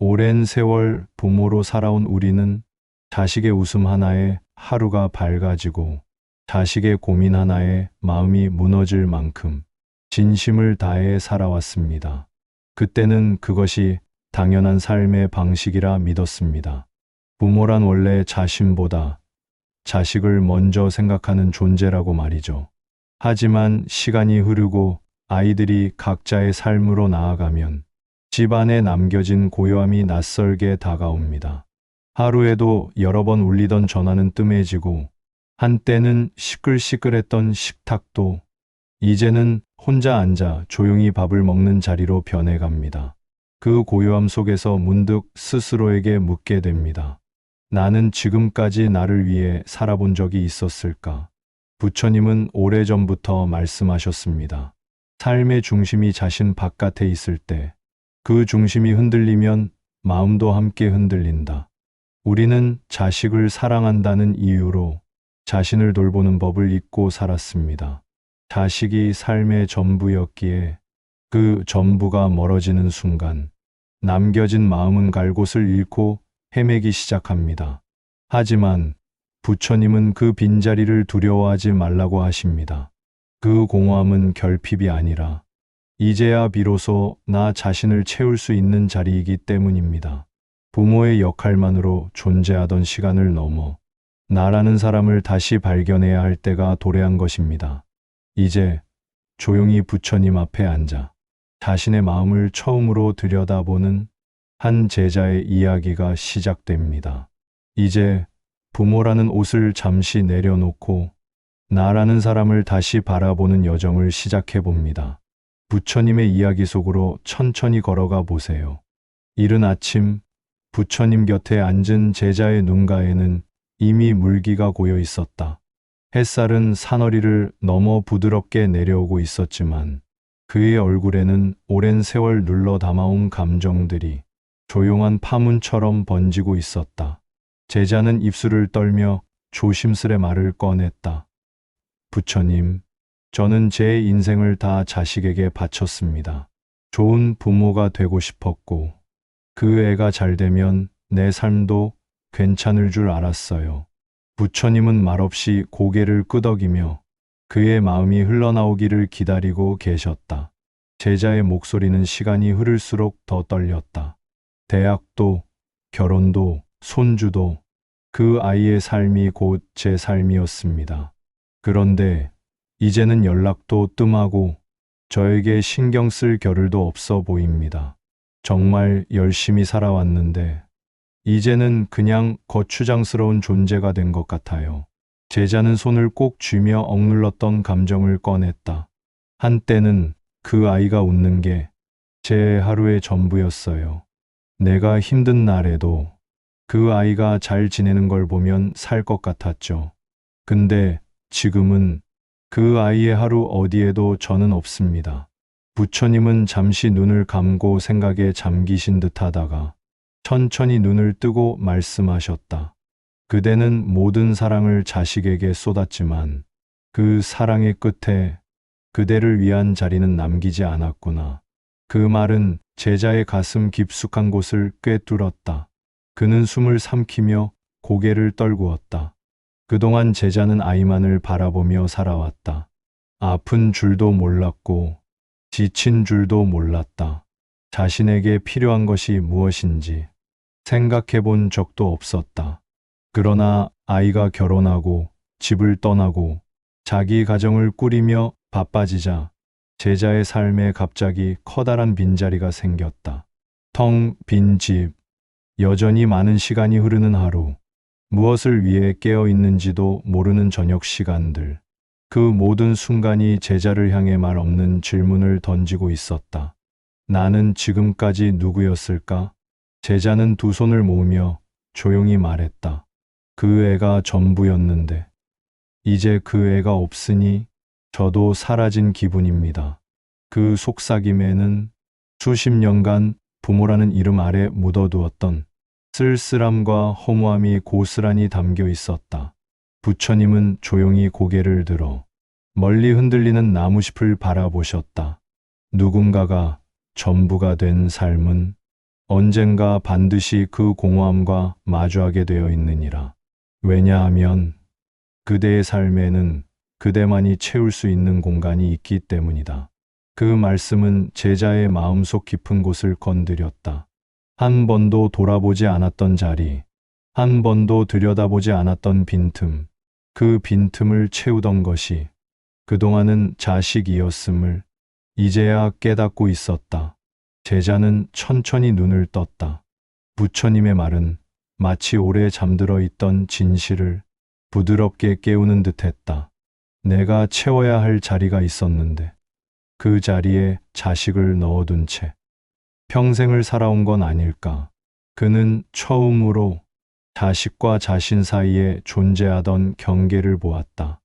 오랜 세월 부모로 살아온 우리는 자식의 웃음 하나에 하루가 밝아지고 자식의 고민 하나에 마음이 무너질 만큼 진심을 다해 살아왔습니다. 그때는 그것이 당연한 삶의 방식이라 믿었습니다. 부모란 원래 자신보다 자식을 먼저 생각하는 존재라고 말이죠. 하지만 시간이 흐르고 아이들이 각자의 삶으로 나아가면 집안에 남겨진 고요함이 낯설게 다가옵니다. 하루에도 여러 번 울리던 전화는 뜸해지고 한때는 시끌시끌했던 식탁도 이제는 혼자 앉아 조용히 밥을 먹는 자리로 변해갑니다. 그 고요함 속에서 문득 스스로에게 묻게 됩니다. 나는 지금까지 나를 위해 살아본 적이 있었을까? 부처님은 오래전부터 말씀하셨습니다. 삶의 중심이 자신 바깥에 있을 때 그 중심이 흔들리면 마음도 함께 흔들린다. 우리는 자식을 사랑한다는 이유로 자신을 돌보는 법을 잊고 살았습니다. 자식이 삶의 전부였기에 그 전부가 멀어지는 순간 남겨진 마음은 갈 곳을 잃고 헤매기 시작합니다. 하지만 부처님은 그 빈자리를 두려워하지 말라고 하십니다. 그 공허함은 결핍이 아니라 이제야 비로소 나 자신을 채울 수 있는 자리이기 때문입니다. 부모의 역할만으로 존재하던 시간을 넘어 나라는 사람을 다시 발견해야 할 때가 도래한 것입니다. 이제 조용히 부처님 앞에 앉아 자신의 마음을 처음으로 들여다보는 한 제자의 이야기가 시작됩니다. 이제 부모라는 옷을 잠시 내려놓고 나라는 사람을 다시 바라보는 여정을 시작해 봅니다. 부처님의 이야기 속으로 천천히 걸어가 보세요. 이른 아침 부처님 곁에 앉은 제자의 눈가에는 이미 물기가 고여 있었다. 햇살은 산허리를 넘어 부드럽게 내려오고 있었지만 그의 얼굴에는 오랜 세월 눌러 담아온 감정들이 조용한 파문처럼 번지고 있었다. 제자는 입술을 떨며 조심스레 말을 꺼냈다. 부처님, 저는 제 인생을 다 자식에게 바쳤습니다. 좋은 부모가 되고 싶었고 그 애가 잘 되면 내 삶도 괜찮을 줄 알았어요. 부처님은 말없이 고개를 끄덕이며 그의 마음이 흘러나오기를 기다리고 계셨다. 제자의 목소리는 시간이 흐를수록 더 떨렸다. 대학도, 결혼도, 손주도 그 아이의 삶이 곧 제 삶이었습니다. 그런데 이제는 연락도 뜸하고 저에게 신경 쓸 겨를도 없어 보입니다. 정말 열심히 살아왔는데 이제는 그냥 거추장스러운 존재가 된 것 같아요. 제자는 손을 꼭 쥐며 억눌렀던 감정을 꺼냈다. 한때는 그 아이가 웃는 게 제 하루의 전부였어요. 내가 힘든 날에도 그 아이가 잘 지내는 걸 보면 살 것 같았죠. 근데 지금은 그 아이의 하루 어디에도 저는 없습니다. 부처님은 잠시 눈을 감고 생각에 잠기신 듯 하다가 천천히 눈을 뜨고 말씀하셨다. 그대는 모든 사랑을 자식에게 쏟았지만 그 사랑의 끝에 그대를 위한 자리는 남기지 않았구나. 그 말은 제자의 가슴 깊숙한 곳을 꿰뚫었다. 그는 숨을 삼키며 고개를 떨구었다. 그동안 제자는 아이만을 바라보며 살아왔다. 아픈 줄도 몰랐고 지친 줄도 몰랐다. 자신에게 필요한 것이 무엇인지 생각해 본 적도 없었다. 그러나 아이가 결혼하고 집을 떠나고 자기 가정을 꾸리며 바빠지자 제자의 삶에 갑자기 커다란 빈자리가 생겼다. 텅 빈 집, 여전히 많은 시간이 흐르는 하루, 무엇을 위해 깨어 있는지도 모르는 저녁 시간들. 그 모든 순간이 제자를 향해 말 없는 질문을 던지고 있었다. 나는 지금까지 누구였을까? 제자는 두 손을 모으며 조용히 말했다. 그 애가 전부였는데 이제 그 애가 없으니 저도 사라진 기분입니다. 그 속삭임에는 수십 년간 부모라는 이름 아래 묻어두었던 쓸쓸함과 허무함이 고스란히 담겨 있었다. 부처님은 조용히 고개를 들어 멀리 흔들리는 나무숲을 바라보셨다. 누군가가 전부가 된 삶은 언젠가 반드시 그 공허함과 마주하게 되어 있느니라. 왜냐하면 그대의 삶에는 그대만이 채울 수 있는 공간이 있기 때문이다. 그 말씀은 제자의 마음속 깊은 곳을 건드렸다. 한 번도 돌아보지 않았던 자리, 한 번도 들여다보지 않았던 빈틈, 그 빈틈을 채우던 것이 그동안은 자식이었음을 이제야 깨닫고 있었다. 제자는 천천히 눈을 떴다. 부처님의 말은 마치 오래 잠들어 있던 진실을 부드럽게 깨우는 듯했다. 내가 채워야 할 자리가 있었는데 그 자리에 자식을 넣어둔 채 평생을 살아온 건 아닐까. 그는 처음으로 자식과 자신 사이에 존재하던 경계를 보았다.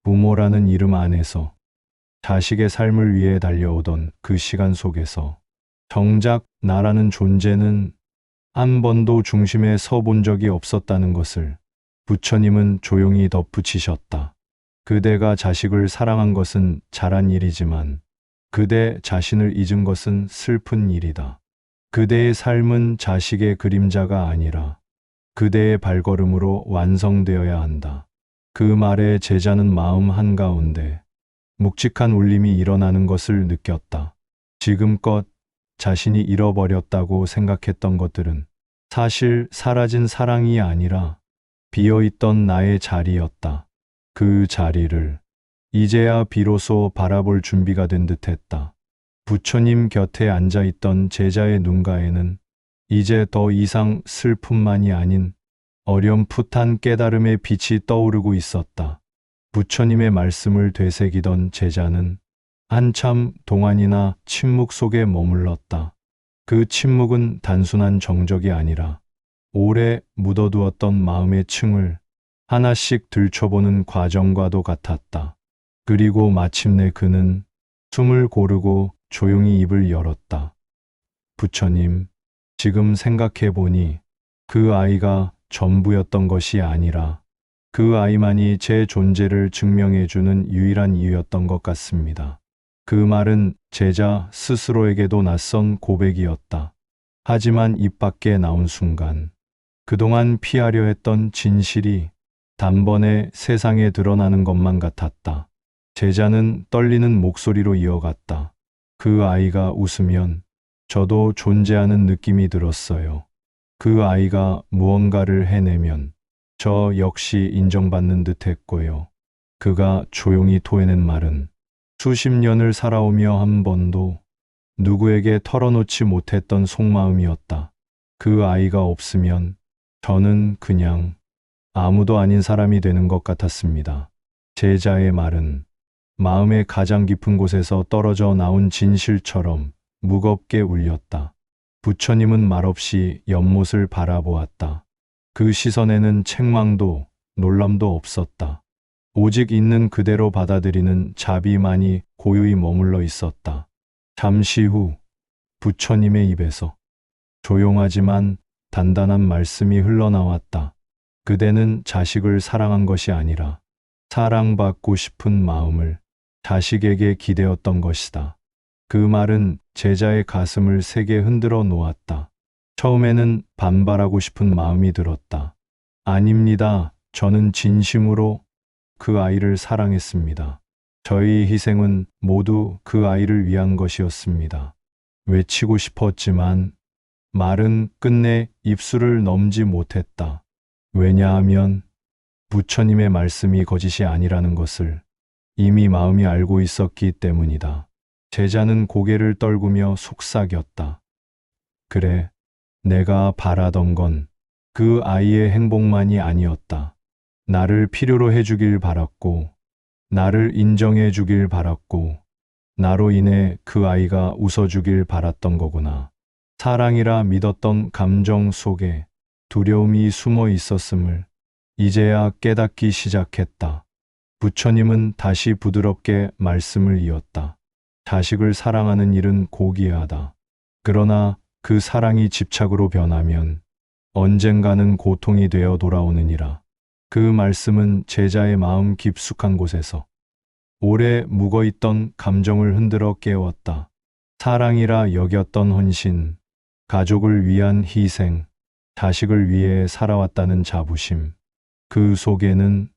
부모라는 이름 안에서 자식의 삶을 위해 달려오던 그 시간 속에서 정작 나라는 존재는 한 번도 중심에 서본 적이 없었다는 것을 부처님은 조용히 덧붙이셨다. 그대가 자식을 사랑한 것은 잘한 일이지만 그대 자신을 잊은 것은 슬픈 일이다. 그대의 삶은 자식의 그림자가 아니라 그대의 발걸음으로 완성되어야 한다. 그 말에 제자는 마음 한가운데 묵직한 울림이 일어나는 것을 느꼈다. 지금껏 자신이 잃어버렸다고 생각했던 것들은 사실 사라진 사랑이 아니라 비어있던 나의 자리였다. 그 자리를 이제야 비로소 바라볼 준비가 된 듯했다. 부처님 곁에 앉아있던 제자의 눈가에는 이제 더 이상 슬픔만이 아닌 어렴풋한 깨달음의 빛이 떠오르고 있었다. 부처님의 말씀을 되새기던 제자는 한참 동안이나 침묵 속에 머물렀다. 그 침묵은 단순한 정적이 아니라 오래 묻어두었던 마음의 층을 하나씩 들춰보는 과정과도 같았다. 그리고 마침내 그는 숨을 고르고 조용히 입을 열었다. 부처님, 지금 생각해보니 그 아이가 전부였던 것이 아니라 그 아이만이 제 존재를 증명해주는 유일한 이유였던 것 같습니다. 그 말은 제자 스스로에게도 낯선 고백이었다. 하지만 입 밖에 나온 순간 그동안 피하려 했던 진실이 단번에 세상에 드러나는 것만 같았다. 제자는 떨리는 목소리로 이어갔다. 그 아이가 웃으면 저도 존재하는 느낌이 들었어요. 그 아이가 무언가를 해내면 저 역시 인정받는 듯 했고요. 그가 조용히 토해낸 말은 수십 년을 살아오며 한 번도 누구에게 털어놓지 못했던 속마음이었다. 그 아이가 없으면 저는 그냥 아무도 아닌 사람이 되는 것 같았습니다. 제자의 말은 마음의 가장 깊은 곳에서 떨어져 나온 진실처럼 무겁게 울렸다. 부처님은 말없이 연못을 바라보았다. 그 시선에는 책망도 놀람도 없었다. 오직 있는 그대로 받아들이는 자비만이 고요히 머물러 있었다. 잠시 후 부처님의 입에서 조용하지만 단단한 말씀이 흘러나왔다. 그대는 자식을 사랑한 것이 아니라 사랑받고 싶은 마음을 자식에게 기대었던 것이다. 그 말은 제자의 가슴을 세게 흔들어 놓았다. 처음에는 반발하고 싶은 마음이 들었다. 아닙니다. 저는 진심으로 그 아이를 사랑했습니다. 저희 희생은 모두 그 아이를 위한 것이었습니다. 외치고 싶었지만 말은 끝내 입술을 넘지 못했다. 왜냐하면 부처님의 말씀이 거짓이 아니라는 것을 이미 마음이 알고 있었기 때문이다. 제자는 고개를 떨구며 속삭였다. 그래, 내가 바라던 건 그 아이의 행복만이 아니었다. 나를 필요로 해주길 바랐고, 나를 인정해 주길 바랐고, 나로 인해 그 아이가 웃어주길 바랐던 거구나. 사랑이라 믿었던 감정 속에 두려움이 숨어 있었음을 이제야 깨닫기 시작했다. 부처님은 다시 부드럽게 말씀을 이었다. 자식을 사랑하는 일은 고귀하다. 그러나 그 사랑이 집착으로 변하면 언젠가는 고통이 되어 돌아오느니라. 그 말씀은 제자의 마음 깊숙한 곳에서 오래 묵어있던 감정을 흔들어 깨웠다. 사랑이라 여겼던 헌신, 가족을 위한 희생, 자식을 위해 살아왔다는 자부심. 그 속에는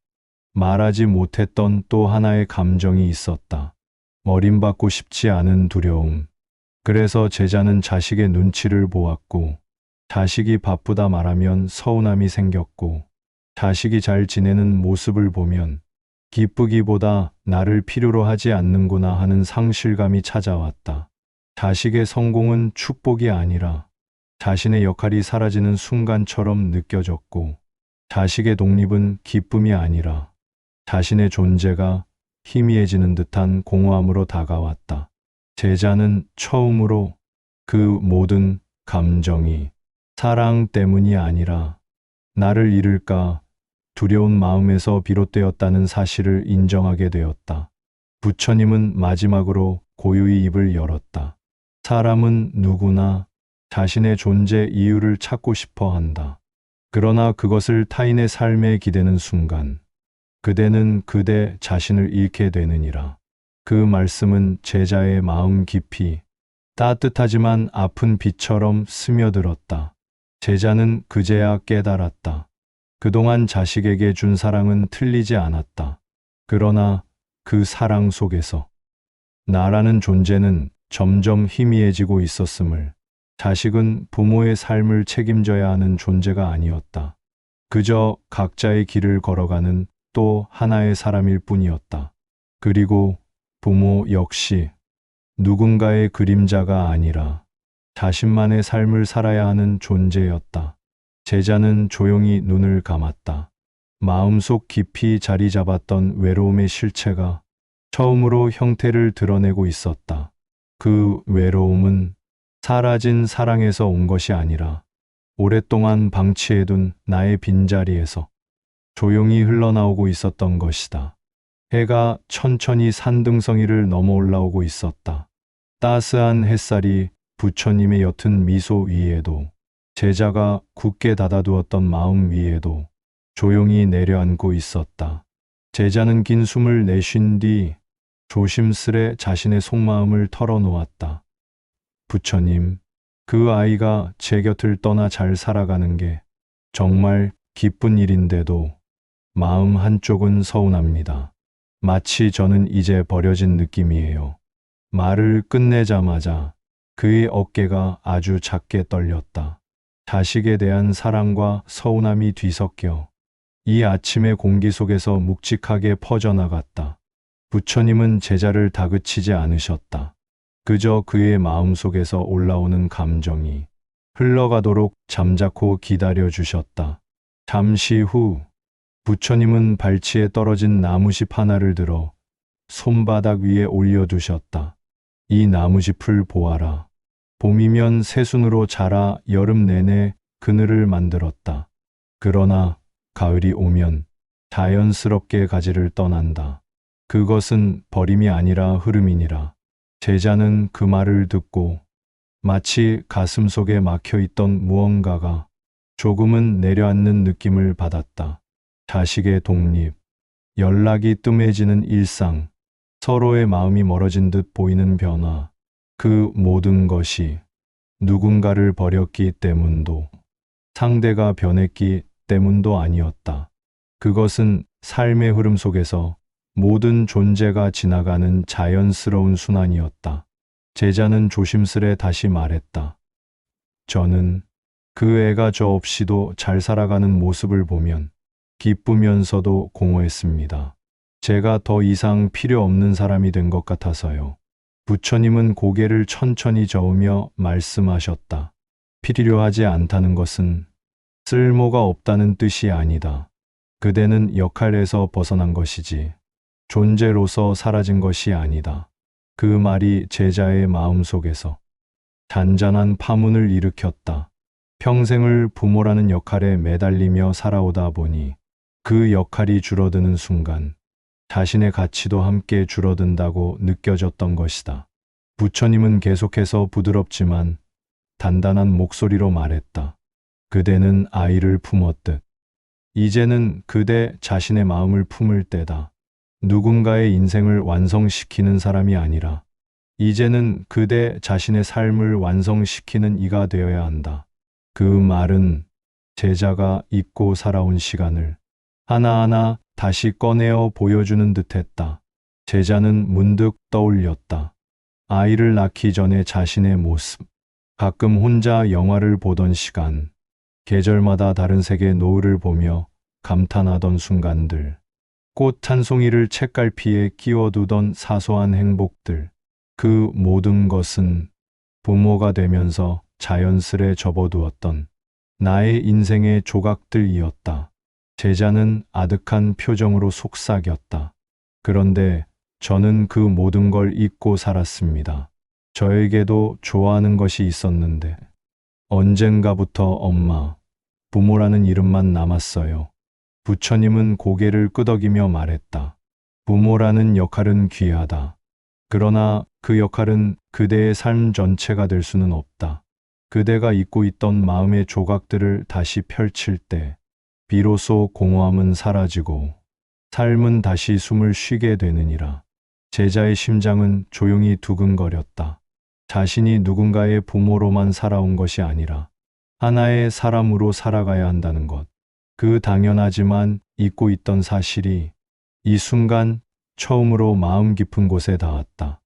말하지 못했던 또 하나의 감정이 있었다. 버림받고 싶지 않은 두려움. 그래서 제자는 자식의 눈치를 보았고, 자식이 바쁘다 말하면 서운함이 생겼고, 자식이 잘 지내는 모습을 보면 기쁘기보다 나를 필요로 하지 않는구나 하는 상실감이 찾아왔다. 자식의 성공은 축복이 아니라 자신의 역할이 사라지는 순간처럼 느껴졌고, 자식의 독립은 기쁨이 아니라 자신의 존재가 희미해지는 듯한 공허함으로 다가왔다. 제자는 처음으로 그 모든 감정이 사랑 때문이 아니라 나를 잃을까 두려운 마음에서 비롯되었다는 사실을 인정하게 되었다. 부처님은 마지막으로 고요히 입을 열었다. 사람은 누구나 자신의 존재 이유를 찾고 싶어 한다. 그러나 그것을 타인의 삶에 기대는 순간, 그대는 그대 자신을 잃게 되느니라. 그 말씀은 제자의 마음 깊이 따뜻하지만 아픈 빛처럼 스며들었다. 제자는 그제야 깨달았다. 그동안 자식에게 준 사랑은 틀리지 않았다. 그러나 그 사랑 속에서 나라는 존재는 점점 희미해지고 있었음을, 자식은 부모의 삶을 책임져야 하는 존재가 아니었다. 그저 각자의 길을 걸어가는 또 하나의 사람일 뿐이었다. 그리고 부모 역시 누군가의 그림자가 아니라 자신만의 삶을 살아야 하는 존재였다. 제자는 조용히 눈을 감았다. 마음속 깊이 자리 잡았던 외로움의 실체가 처음으로 형태를 드러내고 있었다. 그 외로움은 사라진 사랑에서 온 것이 아니라 오랫동안 방치해둔 나의 빈자리에서 조용히 흘러나오고 있었던 것이다. 해가 천천히 산등성이를 넘어 올라오고 있었다. 따스한 햇살이 부처님의 옅은 미소 위에도, 제자가 굳게 닫아두었던 마음 위에도 조용히 내려앉고 있었다. 제자는 긴 숨을 내쉰 뒤 조심스레 자신의 속마음을 털어놓았다. 부처님, 그 아이가 제 곁을 떠나 잘 살아가는 게 정말 기쁜 일인데도 마음 한쪽은 서운합니다. 마치 저는 이제 버려진 느낌이에요. 말을 끝내자마자 그의 어깨가 아주 작게 떨렸다. 자식에 대한 사랑과 서운함이 뒤섞여 이 아침의 공기 속에서 묵직하게 퍼져나갔다. 부처님은 제자를 다그치지 않으셨다. 그저 그의 마음 속에서 올라오는 감정이 흘러가도록 잠자코 기다려 주셨다. 잠시 후 부처님은 발치에 떨어진 나무짚 하나를 들어 손바닥 위에 올려두셨다. 이 나무짚을 보아라. 봄이면 새순으로 자라 여름 내내 그늘을 만들었다. 그러나 가을이 오면 자연스럽게 가지를 떠난다. 그것은 버림이 아니라 흐름이니라. 제자는 그 말을 듣고 마치 가슴 속에 막혀있던 무언가가 조금은 내려앉는 느낌을 받았다. 자식의 독립, 연락이 뜸해지는 일상, 서로의 마음이 멀어진 듯 보이는 변화, 그 모든 것이 누군가를 버렸기 때문도, 상대가 변했기 때문도 아니었다. 그것은 삶의 흐름 속에서 모든 존재가 지나가는 자연스러운 순환이었다. 제자는 조심스레 다시 말했다. 저는 그 애가 저 없이도 잘 살아가는 모습을 보면 기쁘면서도 공허했습니다. 제가 더 이상 필요 없는 사람이 된 것 같아서요. 부처님은 고개를 천천히 저으며 말씀하셨다. 필요하지 않다는 것은 쓸모가 없다는 뜻이 아니다. 그대는 역할에서 벗어난 것이지 존재로서 사라진 것이 아니다. 그 말이 제자의 마음속에서 잔잔한 파문을 일으켰다. 평생을 부모라는 역할에 매달리며 살아오다 보니 그 역할이 줄어드는 순간 자신의 가치도 함께 줄어든다고 느껴졌던 것이다. 부처님은 계속해서 부드럽지만 단단한 목소리로 말했다. 그대는 아이를 품었듯 이제는 그대 자신의 마음을 품을 때다. 누군가의 인생을 완성시키는 사람이 아니라 이제는 그대 자신의 삶을 완성시키는 이가 되어야 한다. 그 말은 제자가 잊고 살아온 시간을 하나하나 다시 꺼내어 보여주는 듯했다. 제자는 문득 떠올렸다. 아이를 낳기 전에 자신의 모습. 가끔 혼자 영화를 보던 시간. 계절마다 다른 색의 노을을 보며 감탄하던 순간들. 꽃 한 송이를 책갈피에 끼워두던 사소한 행복들. 그 모든 것은 부모가 되면서 자연스레 접어두었던 나의 인생의 조각들이었다. 제자는 아득한 표정으로 속삭였다. 그런데 저는 그 모든 걸 잊고 살았습니다. 저에게도 좋아하는 것이 있었는데 언젠가부터 엄마, 부모라는 이름만 남았어요. 부처님은 고개를 끄덕이며 말했다. 부모라는 역할은 귀하다. 그러나 그 역할은 그대의 삶 전체가 될 수는 없다. 그대가 잊고 있던 마음의 조각들을 다시 펼칠 때 비로소 공허함은 사라지고 삶은 다시 숨을 쉬게 되느니라. 제자의 심장은 조용히 두근거렸다. 자신이 누군가의 부모로만 살아온 것이 아니라 하나의 사람으로 살아가야 한다는 것. 그 당연하지만 잊고 있던 사실이 이 순간 처음으로 마음 깊은 곳에 닿았다.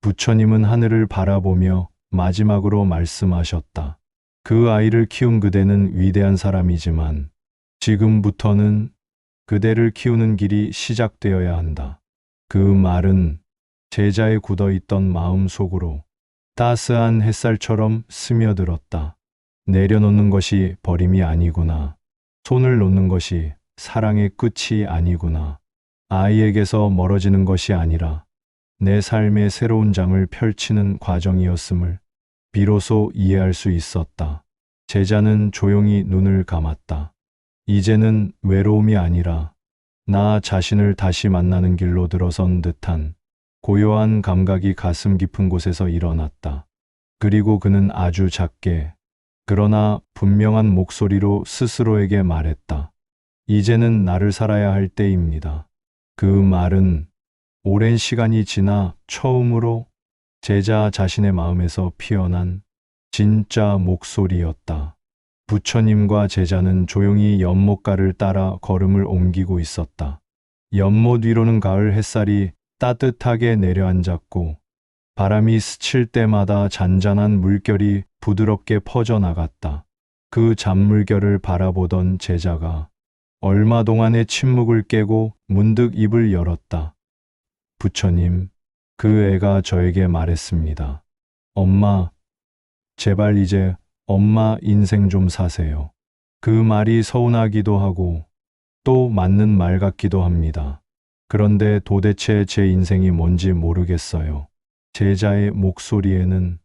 부처님은 하늘을 바라보며 마지막으로 말씀하셨다. 그 아이를 키운 그대는 위대한 사람이지만 지금부터는 그대를 키우는 길이 시작되어야 한다. 그 말은 제자의 굳어있던 마음 속으로 따스한 햇살처럼 스며들었다. 내려놓는 것이 버림이 아니구나. 손을 놓는 것이 사랑의 끝이 아니구나. 아이에게서 멀어지는 것이 아니라 내 삶의 새로운 장을 펼치는 과정이었음을 비로소 이해할 수 있었다. 제자는 조용히 눈을 감았다. 이제는 외로움이 아니라 나 자신을 다시 만나는 길로 들어선 듯한 고요한 감각이 가슴 깊은 곳에서 일어났다. 그리고 그는 아주 작게 그러나 분명한 목소리로 스스로에게 말했다. 이제는 나를 살아야 할 때입니다. 그 말은 오랜 시간이 지나 처음으로 제자 자신의 마음에서 피어난 진짜 목소리였다. 부처님과 제자는 조용히 연못가를 따라 걸음을 옮기고 있었다. 연못 위로는 가을 햇살이 따뜻하게 내려앉았고 바람이 스칠 때마다 잔잔한 물결이 부드럽게 퍼져나갔다. 그 잔물결을 바라보던 제자가 얼마 동안의 침묵을 깨고 문득 입을 열었다. 부처님, 그 애가 저에게 말했습니다. 엄마, 제발 이제 엄마 인생 좀 사세요. 그 말이 서운하기도 하고 또 맞는 말 같기도 합니다. 그런데 도대체 제 인생이 뭔지 모르겠어요. 제자의 목소리에는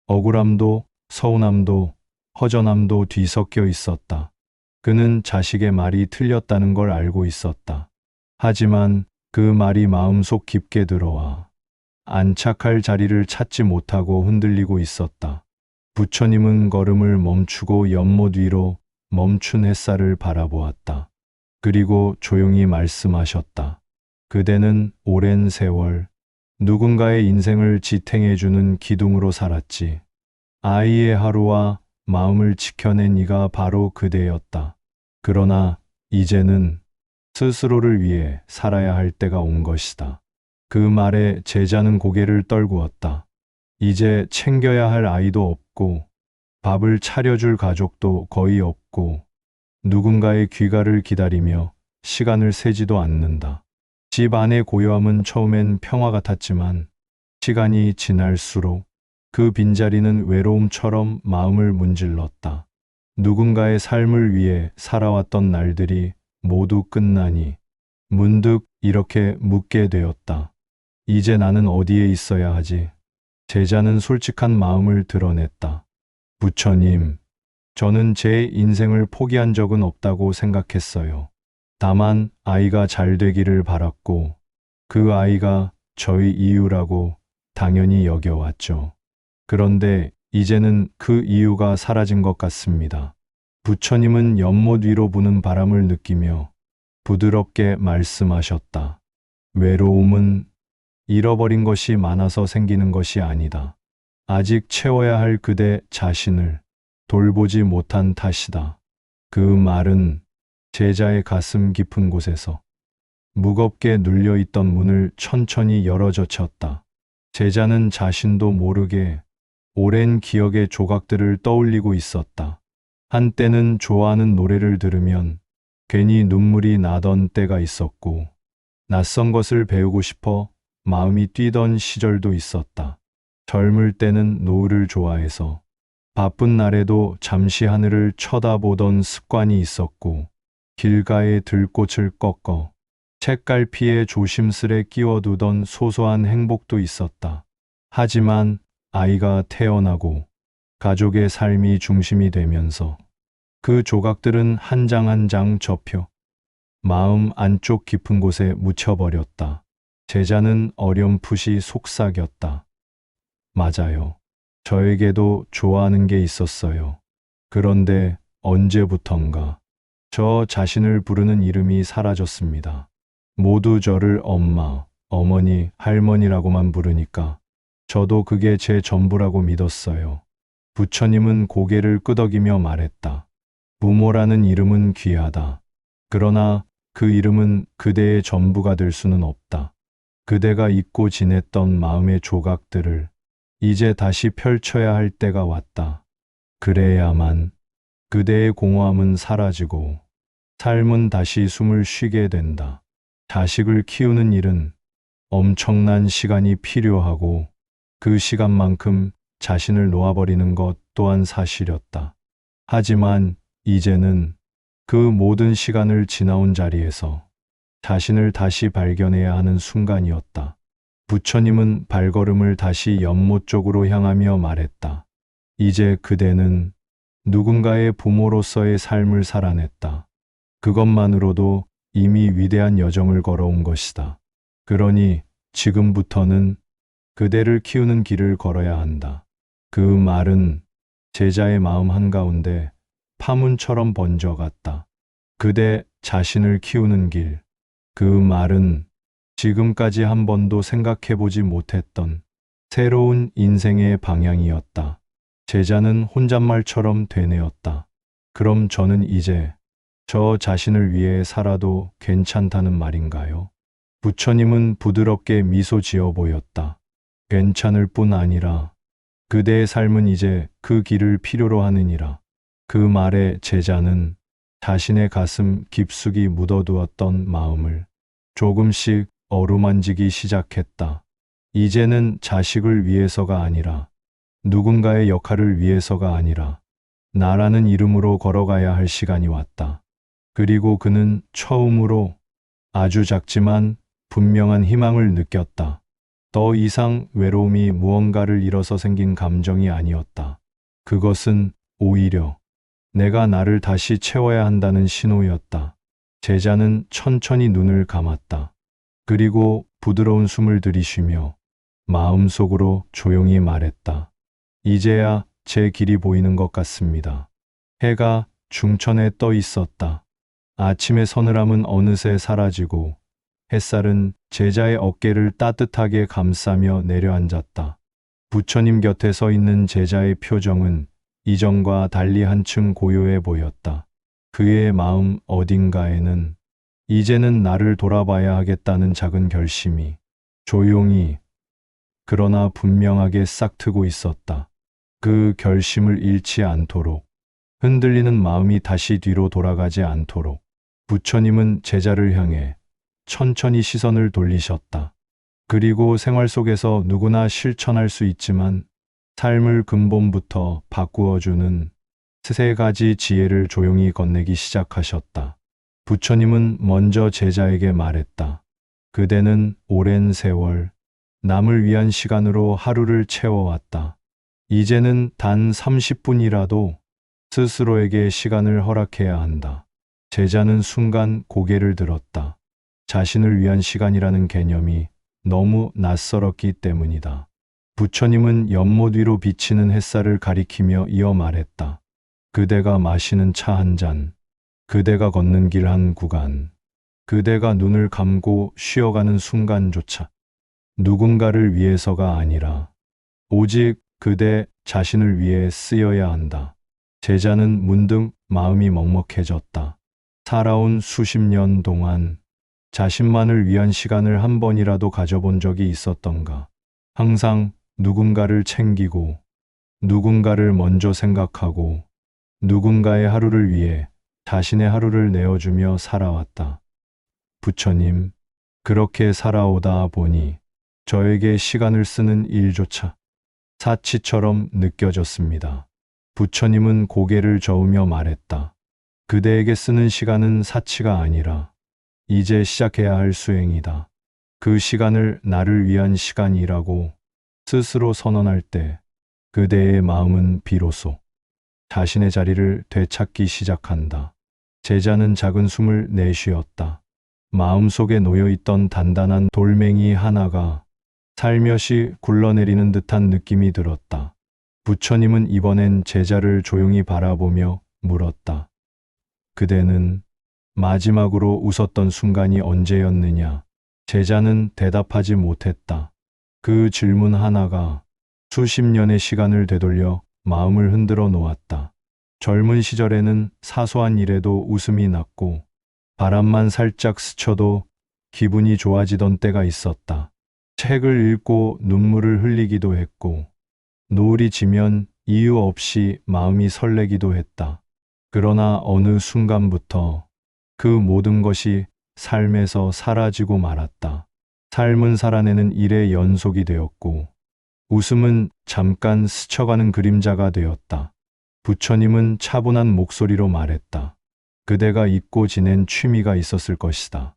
억울함도 서운함도 허전함도 뒤섞여 있었다. 그는 자식의 말이 틀렸다는 걸 알고 있었다. 하지만 그 말이 마음속 깊게 들어와 안착할 자리를 찾지 못하고 흔들리고 있었다. 부처님은 걸음을 멈추고 연못 위로 멈춘 햇살을 바라보았다. 그리고 조용히 말씀하셨다. 그대는 오랜 세월 누군가의 인생을 지탱해주는 기둥으로 살았지. 아이의 하루와 마음을 지켜낸 이가 바로 그대였다. 그러나 이제는 스스로를 위해 살아야 할 때가 온 것이다. 그 말에 제자는 고개를 떨구었다. 이제 챙겨야 할 아이도 없고 밥을 차려줄 가족도 거의 없고 누군가의 귀가를 기다리며 시간을 세지도 않는다. 집 안의 고요함은 처음엔 평화 같았지만 시간이 지날수록 그 빈자리는 외로움처럼 마음을 문질렀다. 누군가의 삶을 위해 살아왔던 날들이 모두 끝나니 문득 이렇게 묻게 되었다. 이제 나는 어디에 있어야 하지? 제자는 솔직한 마음을 드러냈다. 부처님, 저는 제 인생을 포기한 적은 없다고 생각했어요. 다만 아이가 잘 되기를 바랐고 그 아이가 저의 이유라고 당연히 여겨왔죠. 그런데 이제는 그 이유가 사라진 것 같습니다. 부처님은 연못 위로 부는 바람을 느끼며 부드럽게 말씀하셨다. 외로움은 잃어버린 것이 많아서 생기는 것이 아니다. 아직 채워야 할 그대 자신을 돌보지 못한 탓이다. 그 말은 제자의 가슴 깊은 곳에서 무겁게 눌려있던 문을 천천히 열어젖혔다. 제자는 자신도 모르게 오랜 기억의 조각들을 떠올리고 있었다. 한때는 좋아하는 노래를 들으면 괜히 눈물이 나던 때가 있었고, 낯선 것을 배우고 싶어 마음이 뛰던 시절도 있었다. 젊을 때는 노을을 좋아해서 바쁜 날에도 잠시 하늘을 쳐다보던 습관이 있었고, 길가의 들꽃을 꺾어 책갈피에 조심스레 끼워두던 소소한 행복도 있었다. 하지만 아이가 태어나고 가족의 삶이 중심이 되면서 그 조각들은 한 장 한 장 접혀 마음 안쪽 깊은 곳에 묻혀버렸다. 제자는 어렴풋이 속삭였다. 맞아요. 저에게도 좋아하는 게 있었어요. 그런데 언제부턴가 저 자신을 부르는 이름이 사라졌습니다. 모두 저를 엄마, 어머니, 할머니라고만 부르니까 저도 그게 제 전부라고 믿었어요. 부처님은 고개를 끄덕이며 말했다. 부모라는 이름은 귀하다. 그러나 그 이름은 그대의 전부가 될 수는 없다. 그대가 잊고 지냈던 마음의 조각들을 이제 다시 펼쳐야 할 때가 왔다. 그래야만 그대의 공허함은 사라지고 삶은 다시 숨을 쉬게 된다. 자식을 키우는 일은 엄청난 시간이 필요하고 그 시간만큼 자신을 놓아버리는 것 또한 사실이었다. 하지만 이제는 그 모든 시간을 지나온 자리에서 자신을 다시 발견해야 하는 순간이었다. 부처님은 발걸음을 다시 연못 쪽으로 향하며 말했다. 이제 그대는 누군가의 부모로서의 삶을 살아냈다. 그것만으로도 이미 위대한 여정을 걸어온 것이다. 그러니 지금부터는 그대를 키우는 길을 걸어야 한다. 그 말은 제자의 마음 한가운데 파문처럼 번져갔다. 그대 자신을 키우는 길. 그 말은 지금까지 한 번도 생각해보지 못했던 새로운 인생의 방향이었다. 제자는 혼잣말처럼 되뇌었다. 그럼 저는 이제 저 자신을 위해 살아도 괜찮다는 말인가요? 부처님은 부드럽게 미소 지어 보였다. 괜찮을 뿐 아니라 그대의 삶은 이제 그 길을 필요로 하느니라. 그 말에 제자는 자신의 가슴 깊숙이 묻어두었던 마음을 조금씩 어루만지기 시작했다. 이제는 자식을 위해서가 아니라 누군가의 역할을 위해서가 아니라 나라는 이름으로 걸어가야 할 시간이 왔다. 그리고 그는 처음으로 아주 작지만 분명한 희망을 느꼈다. 더 이상 외로움이 무언가를 잃어서 생긴 감정이 아니었다. 그것은 오히려 내가 나를 다시 채워야 한다는 신호였다. 제자는 천천히 눈을 감았다. 그리고 부드러운 숨을 들이쉬며 마음속으로 조용히 말했다. 이제야 제 길이 보이는 것 같습니다. 해가 중천에 떠 있었다. 아침의 서늘함은 어느새 사라지고 햇살은 제자의 어깨를 따뜻하게 감싸며 내려앉았다. 부처님 곁에 서 있는 제자의 표정은 이전과 달리 한층 고요해 보였다. 그의 마음 어딘가에는 이제는 나를 돌아봐야 하겠다는 작은 결심이 조용히 그러나 분명하게 싹트고 있었다. 그 결심을 잃지 않도록, 흔들리는 마음이 다시 뒤로 돌아가지 않도록 부처님은 제자를 향해 천천히 시선을 돌리셨다. 그리고 생활 속에서 누구나 실천할 수 있지만 삶을 근본부터 바꾸어주는 세 가지 지혜를 조용히 건네기 시작하셨다. 부처님은 먼저 제자에게 말했다. 그대는 오랜 세월 남을 위한 시간으로 하루를 채워왔다. 이제는 단 30분이라도 스스로에게 시간을 허락해야 한다. 제자는 순간 고개를 들었다. 자신을 위한 시간이라는 개념이 너무 낯설었기 때문이다. 부처님은 연못 위로 비치는 햇살을 가리키며 이어 말했다. 그대가 마시는 차 한 잔, 그대가 걷는 길 한 구간, 그대가 눈을 감고 쉬어가는 순간조차 누군가를 위해서가 아니라 오직 그대 자신을 위해 쓰여야 한다. 제자는 문득 마음이 먹먹해졌다. 살아온 수십 년 동안 자신만을 위한 시간을 한 번이라도 가져본 적이 있었던가. 항상 누군가를 챙기고, 누군가를 먼저 생각하고, 누군가의 하루를 위해 자신의 하루를 내어주며 살아왔다. 부처님, 그렇게 살아오다 보니 저에게 시간을 쓰는 일조차 사치처럼 느껴졌습니다. 부처님은 고개를 저으며 말했다. 그대에게 쓰는 시간은 사치가 아니라 이제 시작해야 할 수행이다. 그 시간을 나를 위한 시간이라고 스스로 선언할 때 그대의 마음은 비로소 자신의 자리를 되찾기 시작한다. 제자는 작은 숨을 내쉬었다. 마음속에 놓여있던 단단한 돌멩이 하나가 살며시 굴러내리는 듯한 느낌이 들었다. 부처님은 이번엔 제자를 조용히 바라보며 물었다. 그대는 마지막으로 웃었던 순간이 언제였느냐? 제자는 대답하지 못했다. 그 질문 하나가 수십 년의 시간을 되돌려 마음을 흔들어 놓았다. 젊은 시절에는 사소한 일에도 웃음이 났고 바람만 살짝 스쳐도 기분이 좋아지던 때가 있었다. 책을 읽고 눈물을 흘리기도 했고 노을이 지면 이유 없이 마음이 설레기도 했다. 그러나 어느 순간부터 그 모든 것이 삶에서 사라지고 말았다. 삶은 살아내는 일의 연속이 되었고 웃음은 잠깐 스쳐가는 그림자가 되었다. 부처님은 차분한 목소리로 말했다. 그대가 잊고 지낸 취미가 있었을 것이다.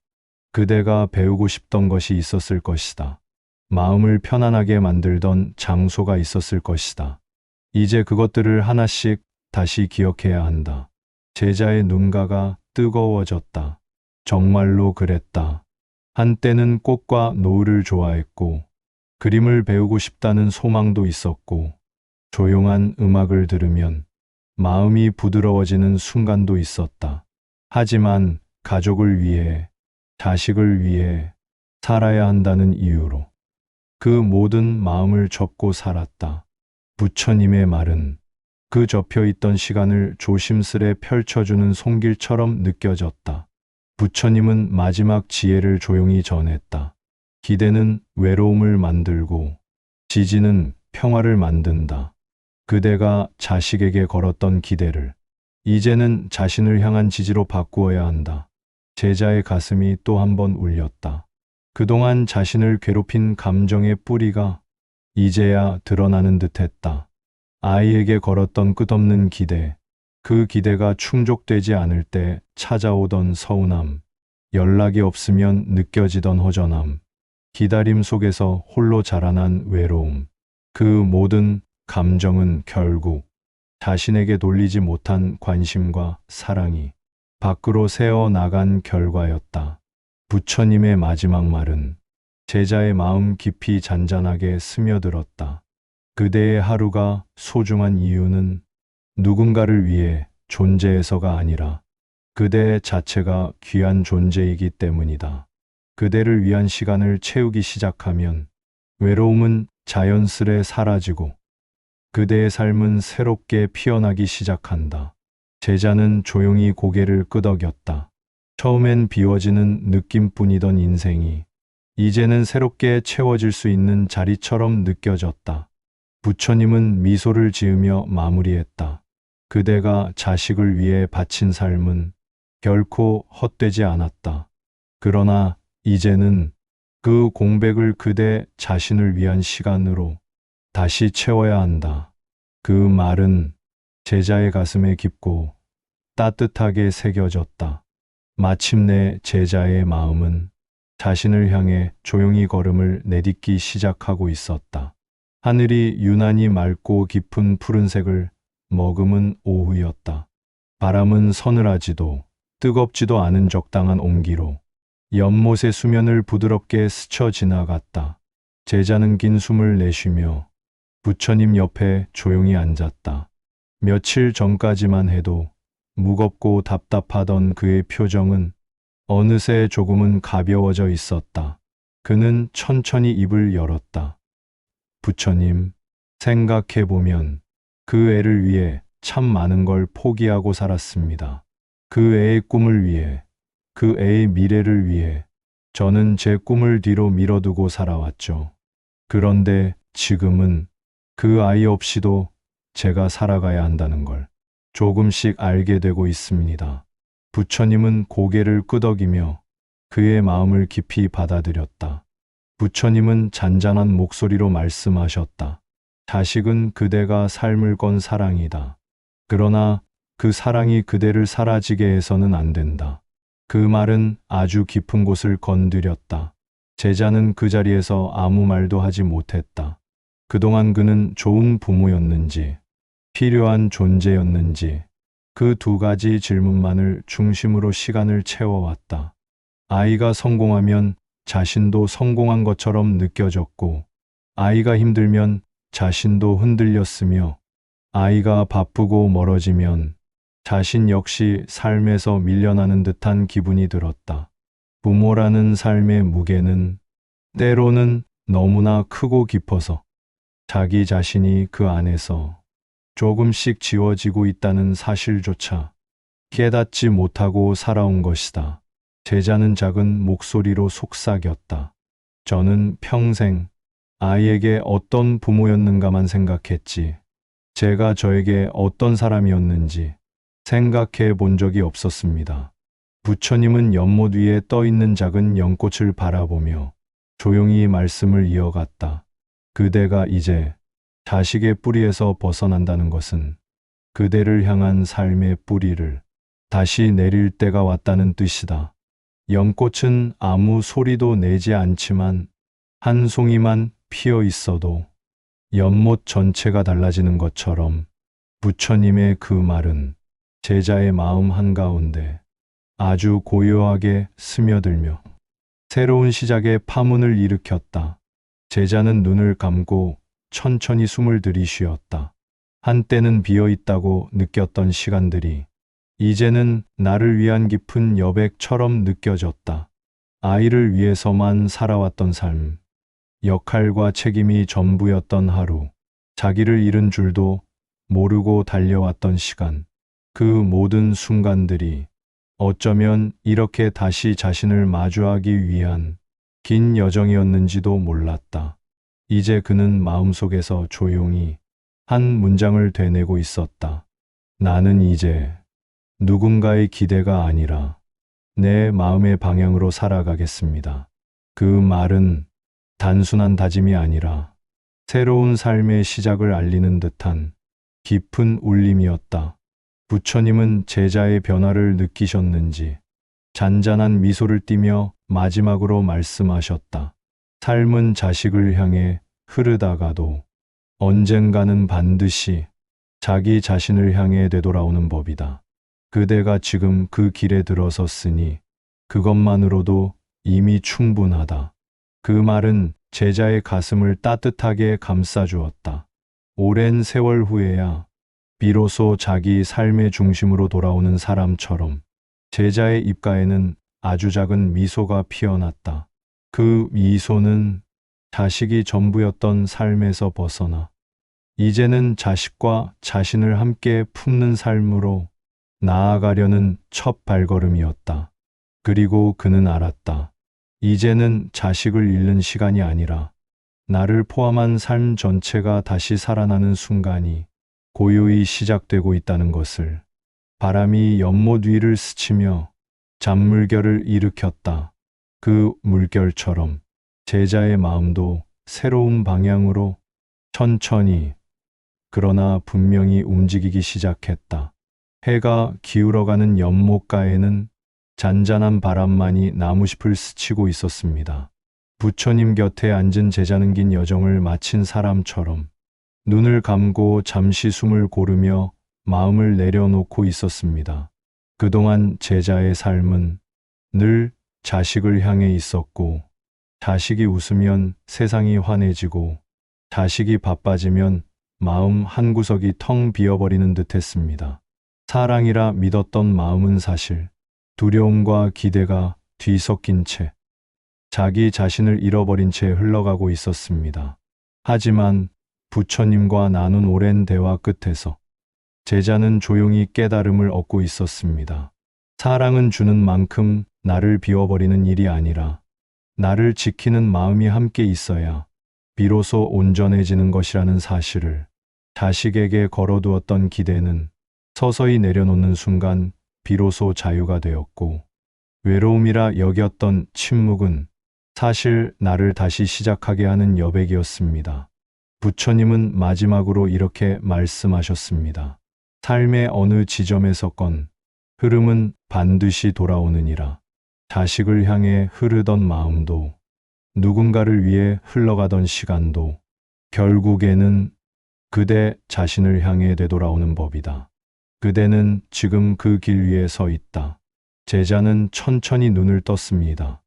그대가 배우고 싶던 것이 있었을 것이다. 마음을 편안하게 만들던 장소가 있었을 것이다. 이제 그것들을 하나씩 다시 기억해야 한다. 제자의 눈가가 뜨거워졌다. 정말로 그랬다. 한때는 꽃과 노을을 좋아했고 그림을 배우고 싶다는 소망도 있었고 조용한 음악을 들으면 마음이 부드러워지는 순간도 있었다. 하지만 가족을 위해, 자식을 위해 살아야 한다는 이유로 그 모든 마음을 접고 살았다. 부처님의 말은 그 접혀있던 시간을 조심스레 펼쳐주는 손길처럼 느껴졌다. 부처님은 마지막 지혜를 조용히 전했다. 기대는 외로움을 만들고 지지는 평화를 만든다. 그대가 자식에게 걸었던 기대를 이제는 자신을 향한 지지로 바꾸어야 한다. 제자의 가슴이 또 한 번 울렸다. 그동안 자신을 괴롭힌 감정의 뿌리가 이제야 드러나는 듯했다. 아이에게 걸었던 끝없는 기대, 그 기대가 충족되지 않을 때 찾아오던 서운함, 연락이 없으면 느껴지던 허전함, 기다림 속에서 홀로 자라난 외로움, 그 모든 감정은 결국 자신에게 돌리지 못한 관심과 사랑이 밖으로 새어 나간 결과였다. 부처님의 마지막 말은 제자의 마음 깊이 잔잔하게 스며들었다. 그대의 하루가 소중한 이유는 누군가를 위해 존재해서가 아니라 그대 자체가 귀한 존재이기 때문이다. 그대를 위한 시간을 채우기 시작하면 외로움은 자연스레 사라지고 그대의 삶은 새롭게 피어나기 시작한다. 제자는 조용히 고개를 끄덕였다. 처음엔 비워지는 느낌뿐이던 인생이 이제는 새롭게 채워질 수 있는 자리처럼 느껴졌다. 부처님은 미소를 지으며 마무리했다. 그대가 자식을 위해 바친 삶은 결코 헛되지 않았다. 그러나 이제는 그 공백을 그대 자신을 위한 시간으로 다시 채워야 한다. 그 말은 제자의 가슴에 깊고 따뜻하게 새겨졌다. 마침내 제자의 마음은 자신을 향해 조용히 걸음을 내딛기 시작하고 있었다. 하늘이 유난히 맑고 깊은 푸른색을 머금은 오후였다. 바람은 서늘하지도 뜨겁지도 않은 적당한 온기로 연못의 수면을 부드럽게 스쳐 지나갔다. 제자는 긴 숨을 내쉬며 부처님 옆에 조용히 앉았다. 며칠 전까지만 해도 무겁고 답답하던 그의 표정은 어느새 조금은 가벼워져 있었다. 그는 천천히 입을 열었다. 부처님, 생각해보면 그 애를 위해 참 많은 걸 포기하고 살았습니다. 그 애의 꿈을 위해, 그 애의 미래를 위해 저는 제 꿈을 뒤로 밀어두고 살아왔죠. 그런데 지금은 그 아이 없이도 제가 살아가야 한다는 걸 조금씩 알게 되고 있습니다. 부처님은 고개를 끄덕이며 그의 마음을 깊이 받아들였다. 부처님은 잔잔한 목소리로 말씀하셨다. 자식은 그대가 삶을 건 사랑이다. 그러나 그 사랑이 그대를 사라지게 해서는 안 된다. 그 말은 아주 깊은 곳을 건드렸다. 제자는 그 자리에서 아무 말도 하지 못했다. 그동안 그는 좋은 부모였는지, 필요한 존재였는지, 그 두 가지 질문만을 중심으로 시간을 채워왔다. 아이가 성공하면 자신도 성공한 것처럼 느껴졌고, 아이가 힘들면 자신도 흔들렸으며, 아이가 바쁘고 멀어지면 자신 역시 삶에서 밀려나는 듯한 기분이 들었다. 부모라는 삶의 무게는 때로는 너무나 크고 깊어서 자기 자신이 그 안에서 조금씩 지워지고 있다는 사실조차 깨닫지 못하고 살아온 것이다. 제자는 작은 목소리로 속삭였다. 저는 평생 아이에게 어떤 부모였는가만 생각했지, 제가 저에게 어떤 사람이었는지 생각해 본 적이 없었습니다. 부처님은 연못 위에 떠 있는 작은 연꽃을 바라보며 조용히 말씀을 이어갔다. 그대가 이제 자식의 뿌리에서 벗어난다는 것은 그대를 향한 삶의 뿌리를 다시 내릴 때가 왔다는 뜻이다. 연꽃은 아무 소리도 내지 않지만 한 송이만 피어 있어도 연못 전체가 달라지는 것처럼 부처님의 그 말은 제자의 마음 한가운데 아주 고요하게 스며들며 새로운 시작의 파문을 일으켰다. 제자는 눈을 감고 천천히 숨을 들이쉬었다. 한때는 비어 있다고 느꼈던 시간들이 이제는 나를 위한 깊은 여백처럼 느껴졌다. 아이를 위해서만 살아왔던 삶, 역할과 책임이 전부였던 하루, 자기를 잃은 줄도 모르고 달려왔던 시간, 그 모든 순간들이 어쩌면 이렇게 다시 자신을 마주하기 위한 긴 여정이었는지도 몰랐다. 이제 그는 마음속에서 조용히 한 문장을 되뇌고 있었다. 나는 이제 누군가의 기대가 아니라 내 마음의 방향으로 살아가겠습니다. 그 말은 단순한 다짐이 아니라 새로운 삶의 시작을 알리는 듯한 깊은 울림이었다. 부처님은 제자의 변화를 느끼셨는지 잔잔한 미소를 띠며 마지막으로 말씀하셨다. 삶은 자식을 향해 흐르다가도 언젠가는 반드시 자기 자신을 향해 되돌아오는 법이다. 그대가 지금 그 길에 들어섰으니 그것만으로도 이미 충분하다. 그 말은 제자의 가슴을 따뜻하게 감싸주었다. 오랜 세월 후에야 비로소 자기 삶의 중심으로 돌아오는 사람처럼 제자의 입가에는 아주 작은 미소가 피어났다. 그 미소는 자식이 전부였던 삶에서 벗어나 이제는 자식과 자신을 함께 품는 삶으로 나아가려는 첫 발걸음이었다. 그리고 그는 알았다. 이제는 자식을 잃는 시간이 아니라 나를 포함한 삶 전체가 다시 살아나는 순간이 고요히 시작되고 있다는 것을. 바람이 연못 위를 스치며 잔물결을 일으켰다. 그 물결처럼 제자의 마음도 새로운 방향으로 천천히 그러나 분명히 움직이기 시작했다. 해가 기울어가는 연못가에는 잔잔한 바람만이 나무숲을 스치고 있었습니다. 부처님 곁에 앉은 제자는 긴 여정을 마친 사람처럼 눈을 감고 잠시 숨을 고르며 마음을 내려놓고 있었습니다. 그동안 제자의 삶은 늘 자식을 향해 있었고, 자식이 웃으면 세상이 환해지고, 자식이 바빠지면 마음 한구석이 텅 비어버리는 듯했습니다. 사랑이라 믿었던 마음은 사실 두려움과 기대가 뒤섞인 채 자기 자신을 잃어버린 채 흘러가고 있었습니다. 하지만 부처님과 나눈 오랜 대화 끝에서 제자는 조용히 깨달음을 얻고 있었습니다. 사랑은 주는 만큼 나를 비워버리는 일이 아니라 나를 지키는 마음이 함께 있어야 비로소 온전해지는 것이라는 사실을 자식에게 걸어두었던 기대는 서서히 내려놓는 순간 비로소 자유가 되었고, 외로움이라 여겼던 침묵은 사실 나를 다시 시작하게 하는 여백이었습니다. 부처님은 마지막으로 이렇게 말씀하셨습니다. 삶의 어느 지점에서건 흐름은 반드시 돌아오느니라. 자식을 향해 흐르던 마음도, 누군가를 위해 흘러가던 시간도 결국에는 그대 자신을 향해 되돌아오는 법이다. 그대는 지금 그 길 위에 서 있다. 제자는 천천히 눈을 떴습니다.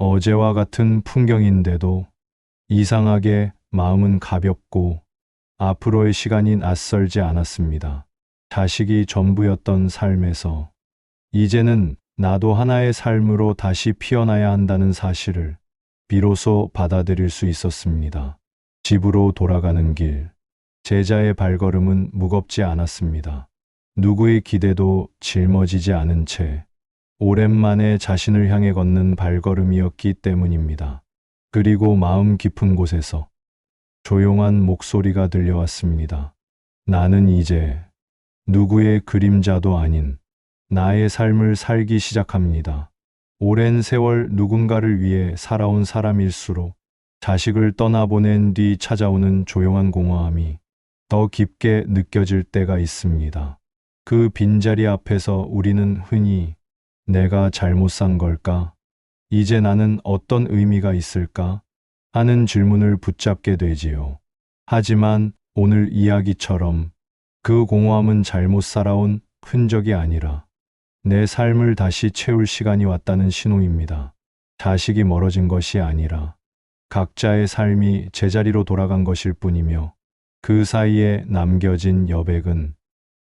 어제와 같은 풍경인데도 이상하게 마음은 가볍고 앞으로의 시간이 낯설지 않았습니다. 자식이 전부였던 삶에서 이제는 나도 하나의 삶으로 다시 피어나야 한다는 사실을 비로소 받아들일 수 있었습니다. 집으로 돌아가는 길, 제자의 발걸음은 무겁지 않았습니다. 누구의 기대도 짊어지지 않은 채 오랜만에 자신을 향해 걷는 발걸음이었기 때문입니다. 그리고 마음 깊은 곳에서 조용한 목소리가 들려왔습니다. 나는 이제 누구의 그림자도 아닌 나의 삶을 살기 시작합니다. 오랜 세월 누군가를 위해 살아온 사람일수록 자식을 떠나보낸 뒤 찾아오는 조용한 공허함이 더 깊게 느껴질 때가 있습니다. 그 빈자리 앞에서 우리는 흔히 내가 잘못 산 걸까? 이제 나는 어떤 의미가 있을까? 하는 질문을 붙잡게 되지요. 하지만 오늘 이야기처럼 그 공허함은 잘못 살아온 흔적이 아니라 내 삶을 다시 채울 시간이 왔다는 신호입니다. 자식이 멀어진 것이 아니라 각자의 삶이 제자리로 돌아간 것일 뿐이며, 그 사이에 남겨진 여백은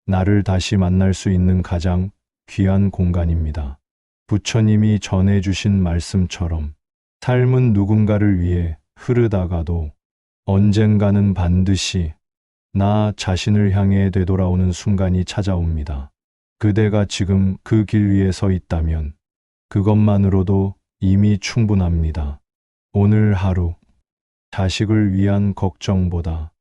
나를 다시 만날 수 있는 가장 귀한 공간입니다. 부처님이 전해주신 말씀처럼 삶은 누군가를 위해 흐르다가도 언젠가는 반드시 나 자신을 향해 되돌아오는 순간이 찾아옵니다. 그대가 지금 그 길 위에 서 있다면 그것만으로도 이미 충분합니다. 오늘 하루 자식을 위한 걱정보다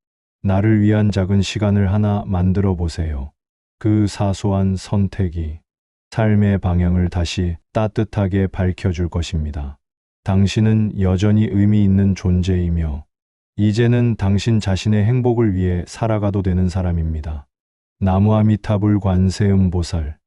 나를 위한 작은 시간을 하나 만들어 보세요. 그 사소한 선택이 삶의 방향을 다시 따뜻하게 밝혀줄 것입니다. 당신은 여전히 의미 있는 존재이며 이제는 당신 자신의 행복을 위해 살아가도 되는 사람입니다. 나무아미타불 관세음보살